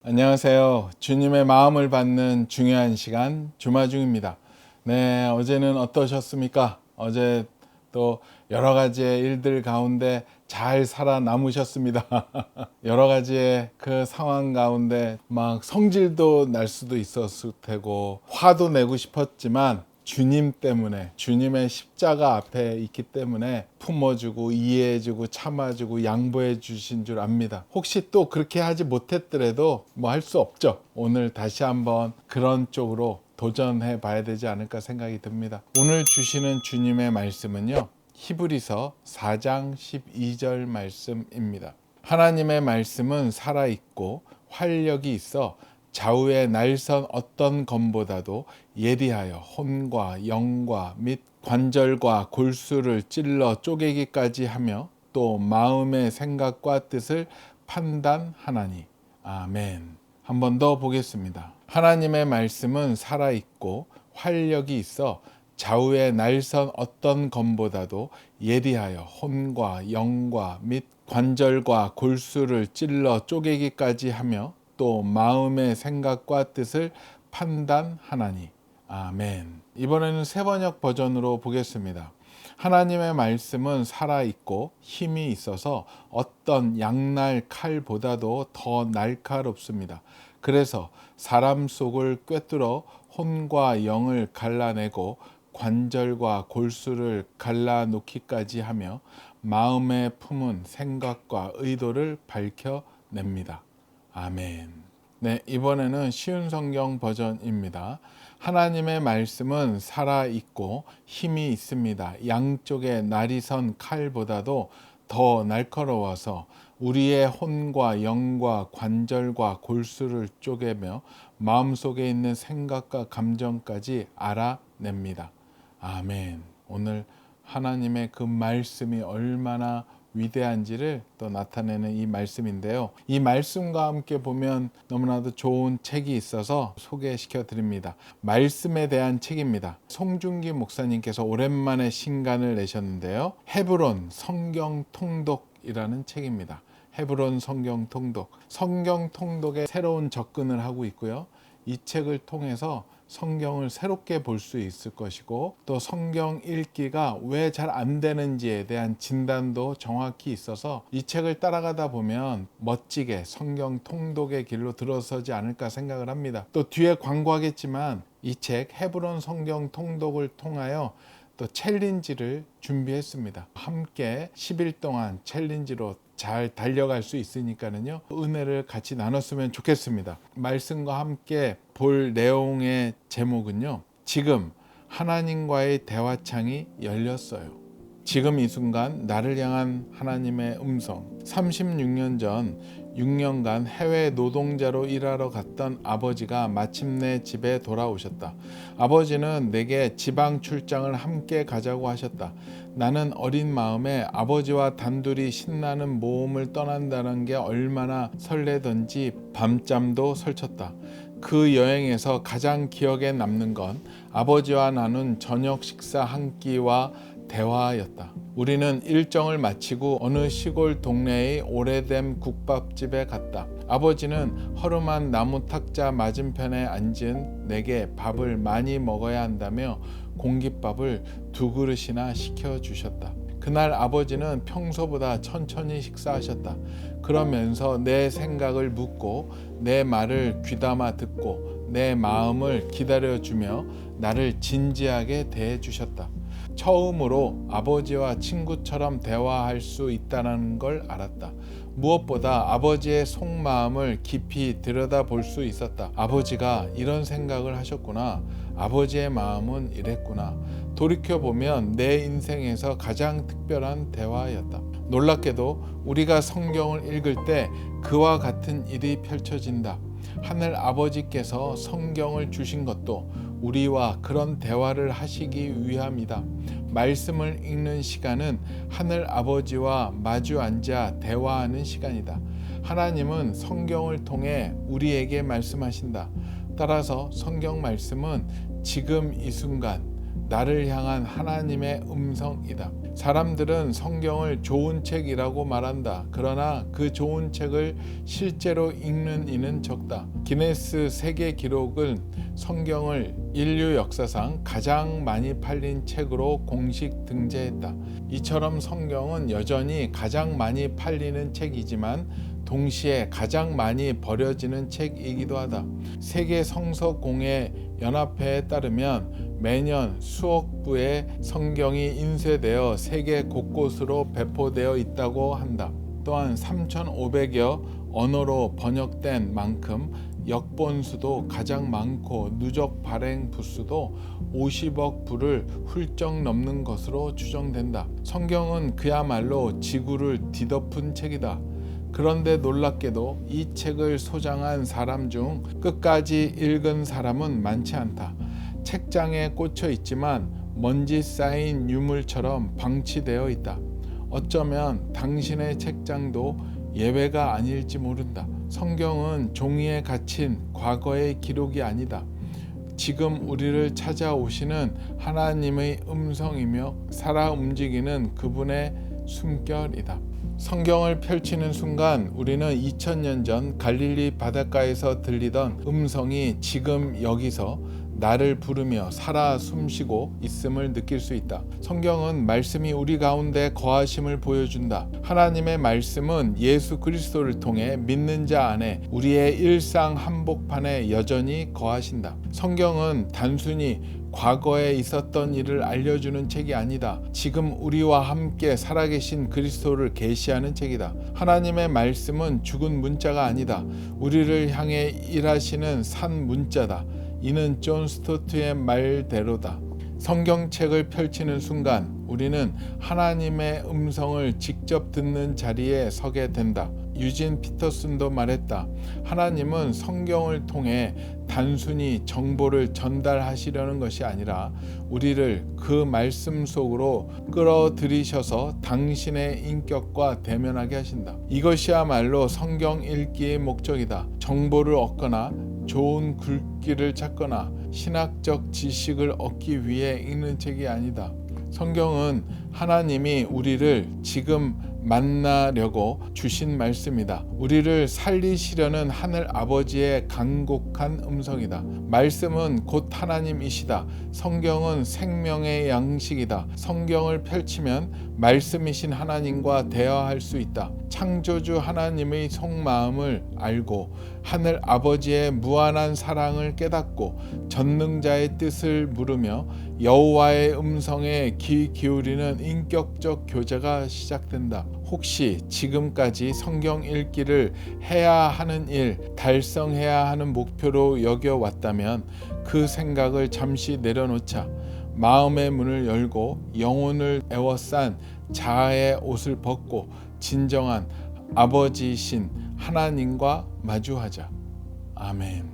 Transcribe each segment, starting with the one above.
안녕하세요. 주님의 마음을 받는 중요한 시간 주마중입니다. 네, 어제는 어떠셨습니까? 어제 또 여러 가지의 일들 가운데 잘 살아남으셨습니다. 여러 가지의 그 상황 가운데 막 성질도 날 수도 있었을 테고 화도 내고 싶었지만 주님 때문에, 주님의 십자가 앞에 있기 때문에 품어주고 이해해주고 참아주고 양보해 주신 줄 압니다. 혹시 또 그렇게 하지 못했더라도 뭐 할 수 없죠. 오늘 다시 한번 그런 쪽으로 도전해 봐야 되지 않을까 생각이 듭니다. 오늘 주시는 주님의 말씀은요, 히브리서 4장 12절 말씀입니다. 하나님의 말씀은 살아있고 활력이 있어 좌우에 날선 어떤 검보다도 예리하여 혼과 영과 및 관절과 골수를 찔러 쪼개기까지 하며 또 마음의 생각과 뜻을 판단하나니. 아멘. 한 번 더 보겠습니다. 하나님의 말씀은 살아있고 활력이 있어 좌우에 날선 어떤 검보다도 예리하여 혼과 영과 및 관절과 골수를 찔러 쪼개기까지 하며 또 마음의 생각과 뜻을 판단하나니. 아멘. 이번에는 새번역 버전으로 보겠습니다. 하나님의 말씀은 살아있고 힘이 있어서 어떤 양날 칼보다도 더 날카롭습니다. 그래서 사람 속을 꿰뚫어 혼과 영을 갈라내고 관절과 골수를 갈라놓기까지 하며 마음에 품은 생각과 의도를 밝혀냅니다. 아멘. 네, 이번에는 쉬운 성경 버전입니다. 하나님의 말씀은 살아있고 힘이 있습니다. 양쪽에 날이 선 칼보다도 더 날카로워서 우리의 혼과 영과 관절과 골수를 쪼개며 마음속에 있는 생각과 감정까지 알아냅니다. 아멘. 오늘 하나님의 그 말씀이 얼마나 위대한지를 또 나타내는 이 말씀인데요. 이 말씀과 함께 보면 너무나도 좋은 책이 있어서 소개시켜 드립니다. 말씀에 대한 책입니다. 송중기 목사님께서 오랜만에 신간을 내셨는데요. 헤브론 성경 통독이라는 책입니다. 헤브론 성경 통독. 성경 통독에 새로운 접근을 하고 있고요. 이 책을 통해서 성경을 새롭게 볼 수 있을 것이고 또 성경 읽기가 왜 잘 안 되는지에 대한 진단도 정확히 있어서 이 책을 따라가다 보면 멋지게 성경 통독의 길로 들어서지 않을까 생각을 합니다. 또 뒤에 광고하겠지만 이 책 헤브론 성경 통독을 통하여 또 챌린지를 준비했습니다. 함께 10일 동안 챌린지로 잘 달려갈 수 있으니까는요, 은혜를 같이 나눴으면 좋겠습니다. 말씀과 함께 볼 내용의 제목은요, 지금 하나님과의 대화창이 열렸어요. 지금 이 순간 나를 향한 하나님의 음성. 36년 전 6년간 해외 노동자로 일하러 갔던 아버지가 마침내 집에 돌아오셨다. 아버지는 내게 지방 출장을 함께 가자고 하셨다. 나는 어린 마음에 아버지와 단둘이 신나는 모험을 떠난다는 게 얼마나 설레던지 밤잠도 설쳤다. 그 여행에서 가장 기억에 남는 건 아버지와 나눈 저녁 식사 한 끼와 대화였다. 우리는 일정을 마치고 어느 시골 동네의 오래된 국밥집에 갔다. 아버지는 허름한 나무 탁자 맞은편에 앉은 내게 밥을 많이 먹어야 한다며 공깃밥을 2그릇이나 시켜주셨다. 그날 아버지는 평소보다 천천히 식사하셨다. 그러면서 내 생각을 묻고 내 말을 귀담아 듣고 내 마음을 기다려주며 나를 진지하게 대해주셨다. 처음으로 아버지와 친구처럼 대화할 수 있다는 걸 알았다. 무엇보다 아버지의 속마음을 깊이 들여다볼 수 있었다. 아버지가 이런 생각을 하셨구나. 아버지의 마음은 이랬구나. 돌이켜보면 내 인생에서 가장 특별한 대화였다. 놀랍게도 우리가 성경을 읽을 때 그와 같은 일이 펼쳐진다. 하늘 아버지께서 성경을 주신 것도 우리와 그런 대화를 하시기 위함이다. 말씀을 읽는 시간은 하늘 아버지와 마주 앉아 대화하는 시간이다. 하나님은 성경을 통해 우리에게 말씀하신다. 따라서 성경 말씀은 지금 이 순간 나를 향한 하나님의 음성이다. 사람들은 성경을 좋은 책이라고 말한다. 그러나 그 좋은 책을 실제로 읽는 이는 적다. 기네스 세계 기록은 성경을 인류 역사상 가장 많이 팔린 책으로 공식 등재했다. 이처럼 성경은 여전히 가장 많이 팔리는 책이지만 동시에 가장 많이 버려지는 책이기도 하다. 세계 성서공회 연합회에 따르면 매년 수억 부의 성경이 인쇄되어 세계 곳곳으로 배포되어 있다고 한다. 또한 3,500여 언어로 번역된 만큼 역본수도 가장 많고 누적 발행 부수도 50억 부를 훌쩍 넘는 것으로 추정된다. 성경은 그야말로 지구를 뒤덮은 책이다. 그런데 놀랍게도 이 책을 소장한 사람 중 끝까지 읽은 사람은 많지 않다. 책장에 꽂혀 있지만 먼지 쌓인 유물처럼 방치되어 있다. 어쩌면 당신의 책장도 예외가 아닐지 모른다. 성경은 종이에 갇힌 과거의 기록이 아니다. 지금 우리를 찾아오시는 하나님의 음성이며 살아 움직이는 그분의 숨결이다. 성경을 펼치는 순간 우리는 2000년 전 갈릴리 바닷가에서 들리던 음성이 지금 여기서 나를 부르며 살아 숨쉬고 있음을 느낄 수 있다. 성경은 말씀이 우리 가운데 거하심을 보여준다. 하나님의 말씀은 예수 그리스도를 통해 믿는 자 안에 우리의 일상 한복판에 여전히 거하신다. 성경은 단순히 과거에 있었던 일을 알려주는 책이 아니다. 지금 우리와 함께 살아계신 그리스도를 계시하는 책이다. 하나님의 말씀은 죽은 문자가 아니다. 우리를 향해 일하시는 산 문자다. 이는 존 스토트의 말대로다. 성경책을 펼치는 순간 우리는 하나님의 음성을 직접 듣는 자리에 서게 된다. 유진 피터슨도 말했다. 하나님은 성경을 통해 단순히 정보를 전달하시려는 것이 아니라 우리를 그 말씀 속으로 끌어들이셔서 당신의 인격과 대면하게 하신다. 이것이야말로 성경 읽기의 목적이다. 정보를 얻거나 좋은 글귀를 찾거나 신학적 지식을 얻기 위해 읽는 책이 아니다. 성경은 하나님이 우리를 지금 만나려고 주신 말씀이다. 우리를 살리시려는 하늘 아버지의 간곡한 음성이다. 말씀은 곧 하나님이시다. 성경은 생명의 양식이다. 성경을 펼치면 말씀이신 하나님과 대화할 수 있다. 창조주 하나님의 속마음을 알고 하늘 아버지의 무한한 사랑을 깨닫고 전능자의 뜻을 물으며 여호와의 음성에 귀 기울이는 인격적 교제가 시작된다. 혹시 지금까지 성경 읽기를 해야 하는 일, 달성해야 하는 목표로 여겨왔다면 그 생각을 잠시 내려놓자. 마음의 문을 열고 영혼을 에워싼 자아의 옷을 벗고 진정한 아버지이신 하나님과 마주하자. 아멘.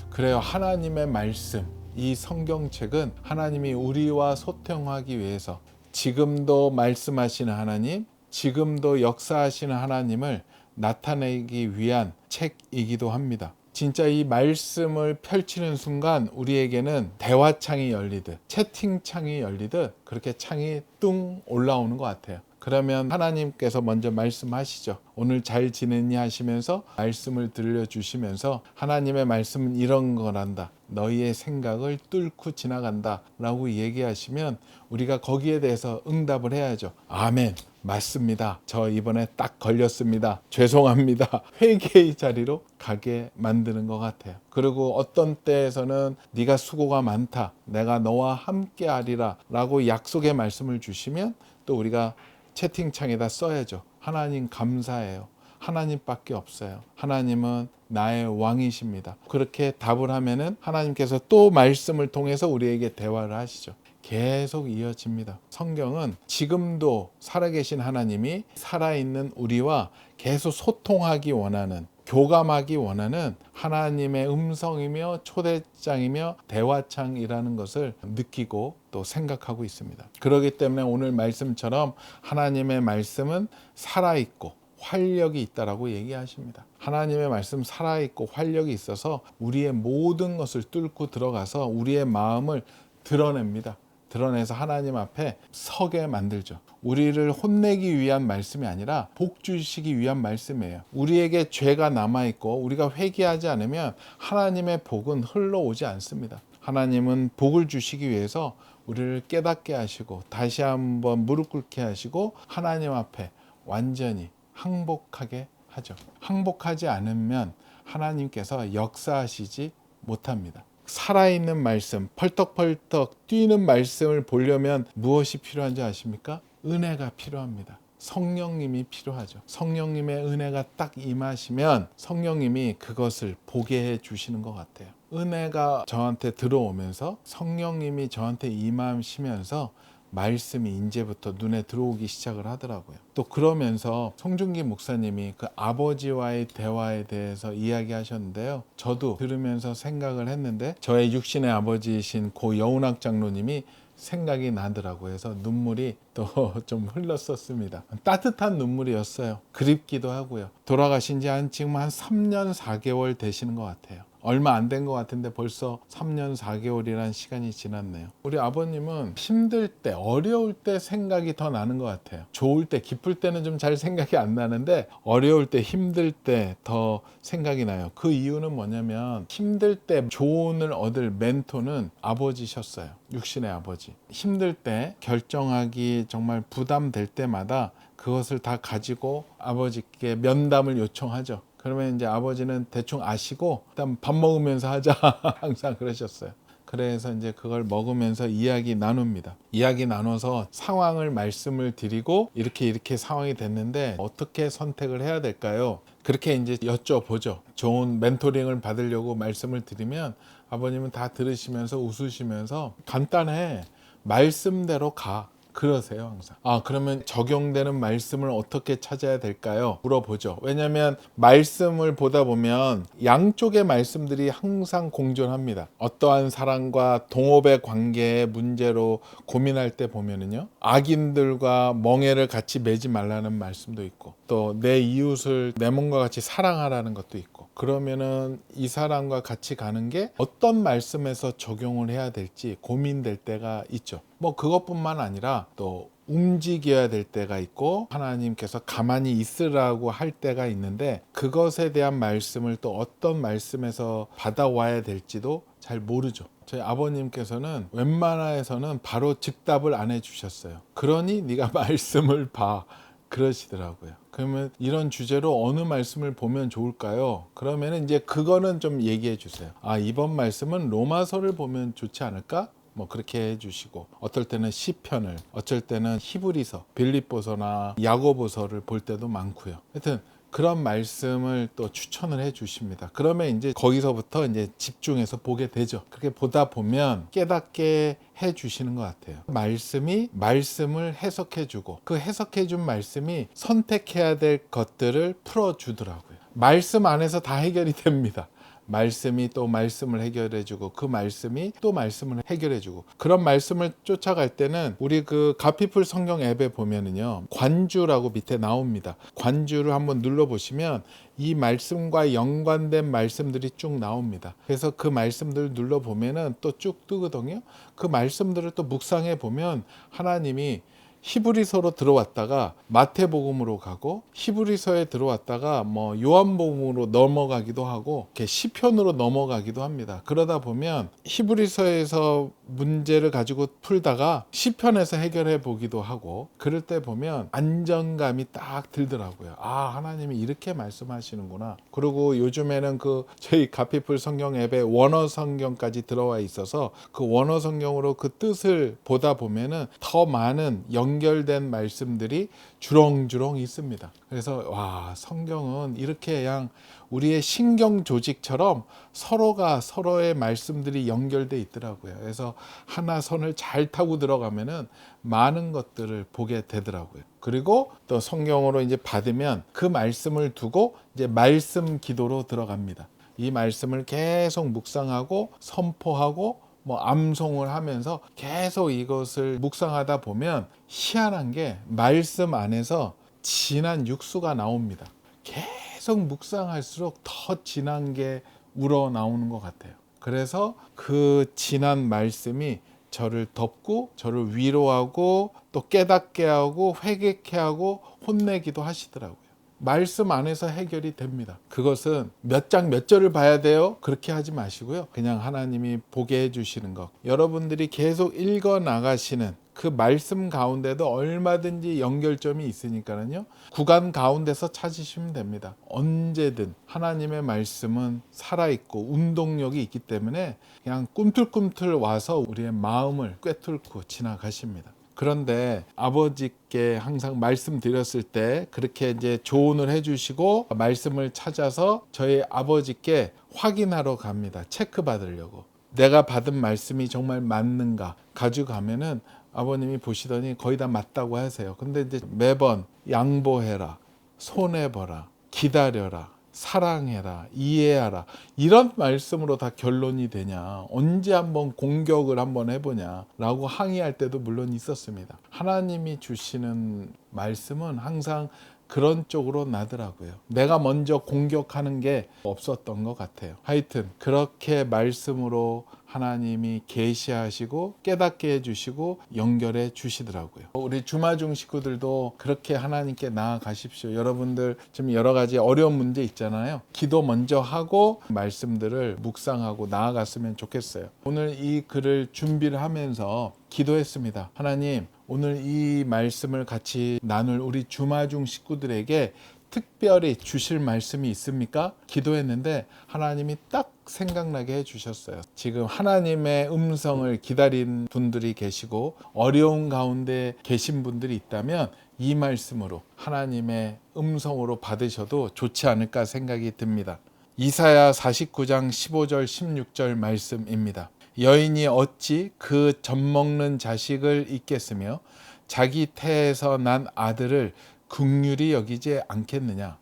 그래요. 하나님의 말씀, 이 성경책은 하나님이 우리와 소통하기 위해서 지금도 말씀하시는 하나님, 지금도 역사하시는 하나님을 나타내기 위한 책이기도 합니다. 진짜 이 말씀을 펼치는 순간 우리에게는 대화창이 열리듯 채팅창이 열리듯 그렇게 창이 뚱 올라오는 것 같아요. 그러면 하나님께서 먼저 말씀하시죠. 오늘 잘 지냈니 하시면서 말씀을 들려주시면서 하나님의 말씀은 이런 거란다. 너희의 생각을 뚫고 지나간다 라고 얘기하시면 우리가 거기에 대해서 응답을 해야죠. 아멘. 맞습니다. 저 이번에 딱 걸렸습니다. 죄송합니다. 회개의 자리로 가게 만드는 것 같아요. 그리고 어떤 때에서는 네가 수고가 많다. 내가 너와 함께 하리라 라고 약속의 말씀을 주시면 또 우리가 채팅창에다 써야죠. 하나님 감사해요. 하나님밖에 없어요. 하나님은 나의 왕이십니다. 그렇게 답을 하면은 하나님께서 또 말씀을 통해서 우리에게 대화를 하시죠. 계속 이어집니다. 성경은 지금도 살아계신 하나님이 살아있는 우리와 계속 소통하기 원하는, 교감하기 원하는 하나님의 음성이며 초대장이며 대화창이라는 것을 느끼고 또 생각하고 있습니다. 그렇기 때문에 오늘 말씀처럼 하나님의 말씀은 살아있고 활력이 있다라고 얘기하십니다. 하나님의 말씀 살아있고 활력이 있어서 우리의 모든 것을 뚫고 들어가서 우리의 마음을 드러냅니다. 드러내서 하나님 앞에 서게 만들죠. 우리를 혼내기 위한 말씀이 아니라 복 주시기 위한 말씀이에요. 우리에게 죄가 남아있고 우리가 회개하지 않으면 하나님의 복은 흘러오지 않습니다. 하나님은 복을 주시기 위해서 우리를 깨닫게 하시고 다시 한번 무릎 꿇게 하시고 하나님 앞에 완전히 항복하게 하죠. 항복하지 않으면 하나님께서 역사하시지 못합니다. 살아있는 말씀, 펄떡펄떡 뛰는 말씀을 보려면 무엇이 필요한지 아십니까? 은혜가 필요합니다. 성령님이 필요하죠. 성령님의 은혜가 딱 임하시면 성령님이 그것을 보게 해 주시는 것 같아요. 은혜가 저한테 들어오면서 성령님이 저한테 임하시면서 말씀이 이제부터 눈에 들어오기 시작을 하더라고요. 또 그러면서 송중기 목사님이 그 아버지와의 대화에 대해서 이야기하셨는데요. 저도 들으면서 생각을 했는데 저의 육신의 아버지이신 고 여운학 장로님이 생각이 나더라고요. 그래서 눈물이 또 좀 흘렀었습니다. 따뜻한 눈물이었어요. 그립기도 하고요. 돌아가신 지 지금 한 3년 4개월 되시는 것 같아요. 얼마 안 된 것 같은데 벌써 3년 4개월이라는 시간이 지났네요. 우리 아버님은 힘들 때, 어려울 때 생각이 더 나는 것 같아요. 좋을 때, 기쁠 때는 좀 잘 생각이 안 나는데 어려울 때, 힘들 때 더 생각이 나요. 그 이유는 뭐냐면 힘들 때 조언을 얻을 멘토는 아버지셨어요. 육신의 아버지. 힘들 때 결정하기 정말 부담될 때마다 그것을 다 가지고 아버지께 면담을 요청하죠. 그러면 이제 아버지는 대충 아시고 일단 밥 먹으면서 하자 항상 그러셨어요. 그래서 이제 그걸 먹으면서 이야기 나눕니다. 이야기 나눠서 상황을 말씀을 드리고 이렇게 상황이 됐는데 어떻게 선택을 해야 될까요? 그렇게 이제 여쭤보죠. 좋은 멘토링을 받으려고 말씀을 드리면 아버님은 다 들으시면서 웃으시면서 간단해. 말씀대로 가. 그러세요 항상. 그러면 적용되는 말씀을 어떻게 찾아야 될까요? 물어보죠. 왜냐하면 말씀을 보다 보면 양쪽의 말씀들이 항상 공존합니다. 어떠한 사람과 동업의 관계의 문제로 고민할 때 보면은요, 악인들과 멍에를 같이 매지 말라는 말씀도 있고 또 내 이웃을 내 몸과 같이 사랑하라는 것도 있고, 그러면은 이 사람과 같이 가는 게 어떤 말씀에서 적용을 해야 될지 고민될 때가 있죠. 뭐 그것뿐만 아니라 또 움직여야 될 때가 있고 하나님께서 가만히 있으라고 할 때가 있는데 그것에 대한 말씀을 또 어떤 말씀에서 받아와야 될지도 잘 모르죠. 저희 아버님께서는 웬만해서는 바로 즉답을 안 해주셨어요. 그러니 네가 말씀을 봐 그러시더라고요. 그러면 이런 주제로 어느 말씀을 보면 좋을까요? 그러면 이제 그거는 좀 얘기해 주세요. 이번 말씀은 로마서를 보면 좋지 않을까? 뭐 그렇게 해주시고, 어떨 때는 시편을, 어쩔 때는 히브리서, 빌립보서나 야고보서를 볼 때도 많고요. 하여튼 그런 말씀을 또 추천을 해 주십니다. 그러면 이제 거기서부터 이제 집중해서 보게 되죠. 그렇게 보다 보면 깨닫게 해 주시는 것 같아요. 말씀이 말씀을 해석해 주고 그 해석해 준 말씀이 선택해야 될 것들을 풀어 주더라고요. 말씀 안에서 다 해결이 됩니다. 말씀이 또 말씀을 해결해주고 그 말씀이 또 말씀을 해결해주고, 그런 말씀을 쫓아갈 때는 우리 그 가피풀 성경 앱에 보면은요, 관주라고 밑에 나옵니다. 관주를 한번 눌러보시면 이 말씀과 연관된 말씀들이 쭉 나옵니다. 그래서 그 말씀들을 눌러보면은 또 쭉 뜨거든요. 그 말씀들을 또 묵상해 보면 하나님이 히브리서로 들어왔다가 마태복음으로 가고 히브리서에 들어왔다가 뭐 요한복음으로 넘어가기도 하고 이렇게 시편으로 넘어가기도 합니다. 그러다 보면 히브리서에서 문제를 가지고 풀다가 시편에서 해결해 보기도 하고, 그럴 때 보면 안정감이 딱 들더라고요. 하나님이 이렇게 말씀하시는구나. 그리고 요즘에는 그 저희 가피풀 성경 앱에 원어 성경까지 들어와 있어서 그 원어 성경으로 그 뜻을 보다 보면은 더 많은 연결된 말씀들이 주렁주렁 있습니다. 그래서 성경은 이렇게 그냥 우리의 신경 조직처럼 서로가 서로의 말씀들이 연결돼 있더라고요. 그래서 하나 선을 잘 타고 들어가면은 많은 것들을 보게 되더라고요. 그리고 또 성경으로 이제 받으면 그 말씀을 두고 이제 말씀 기도로 들어갑니다. 이 말씀을 계속 묵상하고 선포하고 뭐 암송을 하면서 계속 이것을 묵상하다 보면 희한한 게 말씀 안에서 진한 육수가 나옵니다. 계속 묵상할수록 더 진한 게 우러나오는 것 같아요. 그래서 그 진한 말씀이 저를 덮고 저를 위로하고 또 깨닫게 하고 회개케 하고 혼내기도 하시더라고요. 말씀 안에서 해결이 됩니다. 그것은 몇 장 몇 절을 봐야 돼요? 그렇게 하지 마시고요. 그냥 하나님이 보게 해주시는 것. 여러분들이 계속 읽어 나가시는 그 말씀 가운데도 얼마든지 연결점이 있으니까요. 구간 가운데서 찾으시면 됩니다. 언제든 하나님의 말씀은 살아있고 운동력이 있기 때문에 그냥 꿈틀꿈틀 와서 우리의 마음을 꿰뚫고 지나가십니다. 그런데 아버지께 항상 말씀드렸을 때 그렇게 이제 조언을 해주시고 말씀을 찾아서 저희 아버지께 확인하러 갑니다. 체크 받으려고. 내가 받은 말씀이 정말 맞는가 가져가면은 아버님이 보시더니 거의 다 맞다고 하세요. 근데 이제 매번 양보해라, 손해보라, 기다려라, 사랑해라, 이해하라, 이런 말씀으로 다 결론이 되냐, 언제 한번 공격을 한번 해보냐 라고 항의할 때도 물론 있었습니다. 하나님이 주시는 말씀은 항상 그런 쪽으로 나더라고요. 내가 먼저 공격하는 게 없었던 것 같아요. 하여튼 그렇게 말씀으로 하나님이 계시하시고 깨닫게 해주시고 연결해 주시더라고요. 우리 주마중 식구들도 그렇게 하나님께 나아가십시오. 여러분들 지금 여러 가지 어려운 문제 있잖아요. 기도 먼저 하고 말씀들을 묵상하고 나아갔으면 좋겠어요. 오늘 이 글을 준비를 하면서 기도했습니다. 하나님, 오늘 이 말씀을 같이 나눌 우리 주마중 식구들에게 특별히 주실 말씀이 있습니까? 기도했는데 하나님이 딱 생각나게 해주셨어요. 지금 하나님의 음성을 기다린 분들이 계시고 어려운 가운데 계신 분들이 있다면 이 말씀으로 하나님의 음성으로 받으셔도 좋지 않을까 생각이 듭니다. 이사야 49장 15절 16절 말씀입니다. 여인이 어찌 그 젖먹는 자식을 잊겠으며 자기 태에서 난 아들을 긍휼히 여기지 않겠느냐.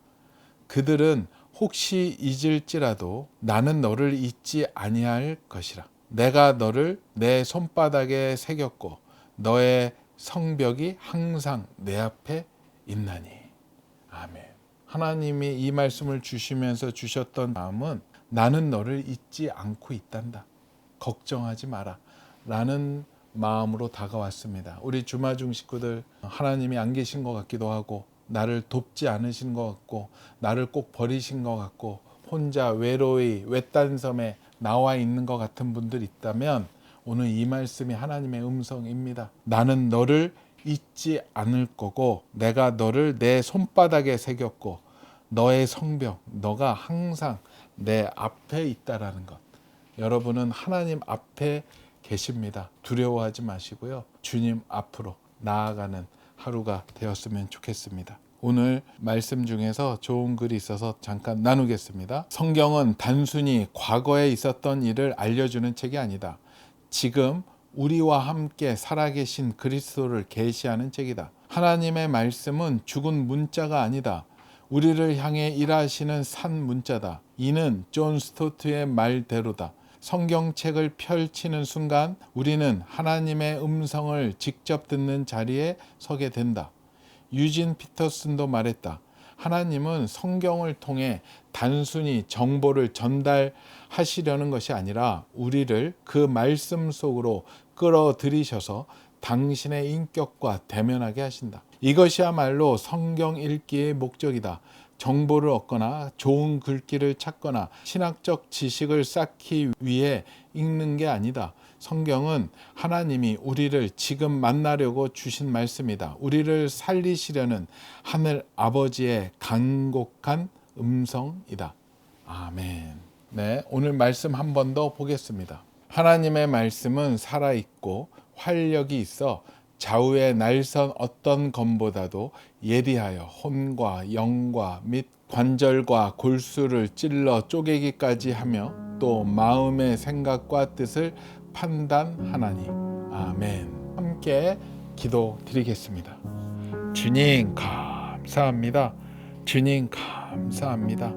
그들은 혹시 잊을지라도 나는 너를 잊지 아니할 것이라. 내가 너를 내 손바닥에 새겼고 너의 성벽이 항상 내 앞에 있나니. 아멘. 하나님이 이 말씀을 주시면서 주셨던 마음은 나는 너를 잊지 않고 있단다. 걱정하지 마라 라는 마음으로 다가왔습니다. 우리 주마중 식구들, 하나님이 안 계신 것 같기도 하고 나를 돕지 않으신 것 같고 나를 꼭 버리신 것 같고 혼자 외로이 외딴 섬에 나와 있는 것 같은 분들 있다면 오늘 이 말씀이 하나님의 음성입니다. 나는 너를 잊지 않을 거고 내가 너를 내 손바닥에 새겼고 너의 성벽, 너가 항상 내 앞에 있다라는 것. 여러분은 하나님 앞에 계십니다. 두려워하지 마시고요. 주님 앞으로 나아가는 하루가 되었으면 좋겠습니다. 오늘 말씀 중에서 좋은 글이 있어서 잠깐 나누겠습니다. 성경은 단순히 과거에 있었던 일을 알려주는 책이 아니다. 지금 우리와 함께 살아계신 그리스도를 계시하는 책이다. 하나님의 말씀은 죽은 문자가 아니다. 우리를 향해 일하시는 산 문자다. 이는 존 스토트의 말대로다. 성경책을 펼치는 순간 우리는 하나님의 음성을 직접 듣는 자리에 서게 된다. 유진 피터슨도 말했다. 하나님은 성경을 통해 단순히 정보를 전달하시려는 것이 아니라 우리를 그 말씀 속으로 끌어들이셔서 당신의 인격과 대면하게 하신다. 이것이야말로 성경 읽기의 목적이다. 정보를 얻거나 좋은 글귀를 찾거나 신학적 지식을 쌓기 위해 읽는 게 아니다. 성경은 하나님이 우리를 지금 만나려고 주신 말씀이다. 우리를 살리시려는 하늘 아버지의 간곡한 음성이다. 아멘. 네, 오늘 말씀 한 번 더 보겠습니다. 하나님의 말씀은 살아있고 활력이 있어 좌우의 날선 어떤 검보다도 예리하여 혼과 영과 및 관절과 골수를 찔러 쪼개기까지 하며 또 마음의 생각과 뜻을 판단하나니. 아멘. 함께 기도드리겠습니다. 주님 감사합니다. 주님 감사합니다.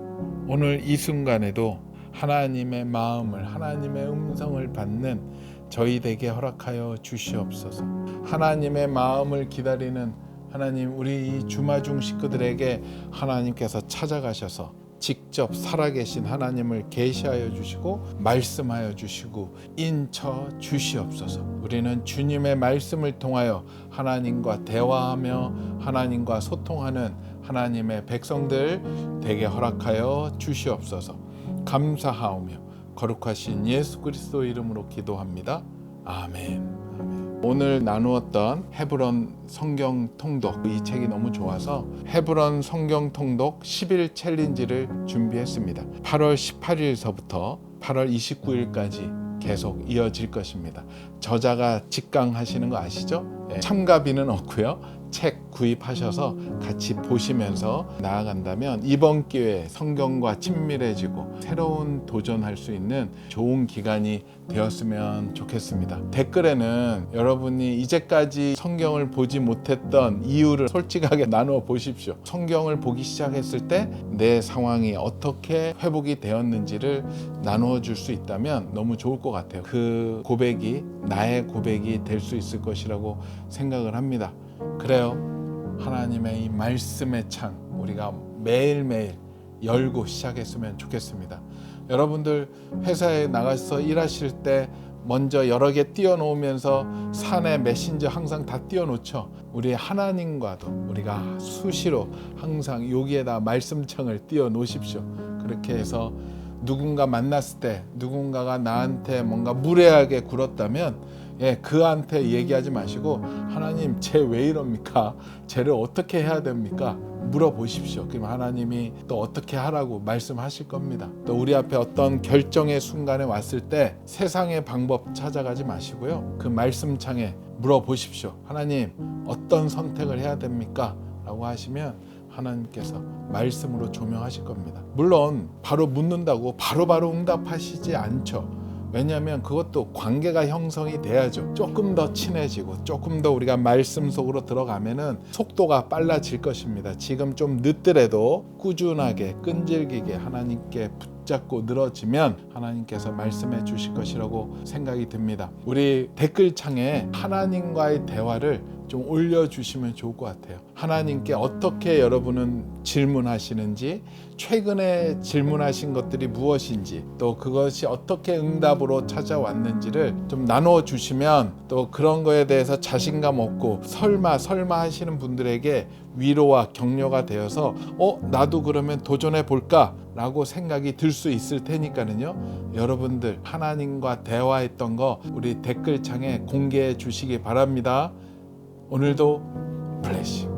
오늘 이 순간에도 하나님의 마음을, 하나님의 음성을 받는 저희에게 허락하여 주시옵소서. 하나님의 마음을 기다리는 하나님, 우리 이 주마중 식구들에게 하나님께서 찾아가셔서 직접 살아계신 하나님을 계시하여 주시고 말씀하여 주시고 인쳐 주시옵소서. 우리는 주님의 말씀을 통하여 하나님과 대화하며 하나님과 소통하는 하나님의 백성들 되게 허락하여 주시옵소서. 감사하오며 거룩하신 예수 그리스도 이름으로 기도합니다. 아멘. 오늘 나누었던 헤브론 성경 통독, 이 책이 너무 좋아서 헤브론 성경 통독 10일 챌린지를 준비했습니다. 8월 18일서부터 8월 29일까지 계속 이어질 것입니다. 저자가 직강하시는 거 아시죠? 참가비는 없고요. 책 구입하셔서 같이 보시면서 나아간다면 이번 기회에 성경과 친밀해지고 새로운 도전할 수 있는 좋은 기간이 되었으면 좋겠습니다. 댓글에는 여러분이 이제까지 성경을 보지 못했던 이유를 솔직하게 나누어 보십시오. 성경을 보기 시작했을 때 내 상황이 어떻게 회복이 되었는지를 나누어 줄 수 있다면 너무 좋을 것 같아요. 그 고백이 나의 고백이 될 수 있을 것이라고 생각을 합니다. 그래요. 하나님의 이 말씀의 창 우리가 매일매일 열고 시작했으면 좋겠습니다. 여러분들 회사에 나가서 일하실 때 먼저 여러 개 띄워놓으면서 사내 메신저 항상 다 띄워놓죠. 우리 하나님과도 우리가 수시로 항상 여기에다 말씀창을 띄워놓으십시오. 그렇게 해서 누군가 만났을 때 누군가가 나한테 뭔가 무례하게 굴었다면 그한테 얘기하지 마시고 하나님 쟤 왜 이럽니까? 쟤를 어떻게 해야 됩니까? 물어보십시오. 그럼 하나님이 또 어떻게 하라고 말씀하실 겁니다. 또 우리 앞에 어떤 결정의 순간에 왔을 때 세상의 방법 찾아가지 마시고요. 그 말씀창에 물어보십시오. 하나님 어떤 선택을 해야 됩니까? 라고 하시면 하나님께서 말씀으로 조명하실 겁니다. 물론 바로 묻는다고 바로바로 응답하시지 않죠. 왜냐하면 그것도 관계가 형성이 돼야죠. 조금 더 친해지고 조금 더 우리가 말씀 속으로 들어가면은 속도가 빨라질 것입니다. 지금 좀 늦더라도 꾸준하게 끈질기게 하나님께 붙잡고 늘어지면 하나님께서 말씀해 주실 것이라고 생각이 듭니다. 우리 댓글창에 하나님과의 대화를 좀 올려주시면 좋을 것 같아요. 하나님께 어떻게 여러분은 질문하시는지, 최근에 질문하신 것들이 무엇인지, 또 그것이 어떻게 응답으로 찾아왔는지를 좀 나누어 주시면 또 그런 거에 대해서 자신감 얻고 설마 하시는 분들에게 위로와 격려가 되어서 나도 그러면 도전해 볼까? 라고 생각이 들 수 있을 테니까는요. 여러분들 하나님과 대화했던 거 우리 댓글창에 공개해 주시기 바랍니다. 오늘도 블레싱.